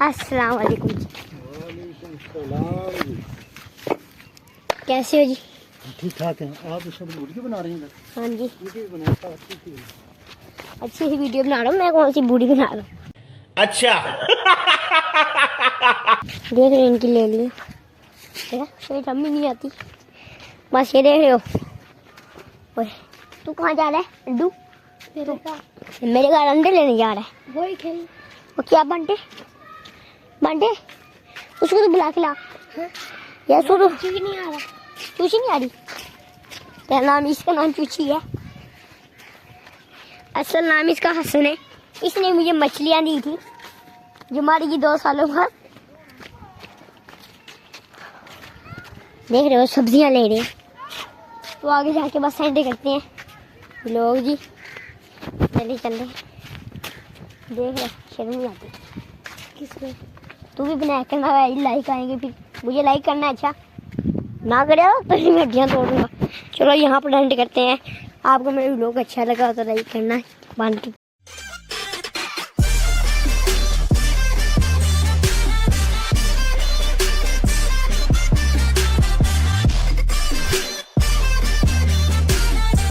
अस्सलाम वालेकुम जी। कैसे हो जी? ठीक ठाक है। आप इस वक्त वीडियो बना रही हैं? हाँ जी, वीडियो बनाता अच्छी अच्छी सी वीडियो बना रहा हूँ मैं, कौन सी बूढ़ी बना रहा हूँ। अच्छा देख रहे हो इनकी ले ली, देखा शेर हम भी नहीं आती, बस ये देख रहे हो। ओए तू कहाँ जा रहा है लड्डू? मेरे घर अंडे लेने जा रहा है। वही खेल। वो क्या बंटे बंटे, उसको तो बुला के ला। यार उसको तो चूची नहीं आ रहा, चूची नहीं आ रही। तेरा नाम, इसका नाम चूची है, असल नाम इसका हसन है। इसने मुझे मछलियाँ दी थी जो मारेगी 2 सालों बाद। देख रहे हो सब्जियां ले रहे हैं, तो आगे जाके बस एंड करते हैं लोग जी। चले चल रहे, देख रहे शर्म नहीं आती किसमें? तू भी बनाया करना, लाइक आएंगे फिर। मुझे लाइक करना है, अच्छा ना करे तो मैं हड्डियाँ तोड़ूंगा। चलो यहाँ पर एंड करते हैं। आपको मेरा व्लॉग अच्छा लगा तो लाइक करना है।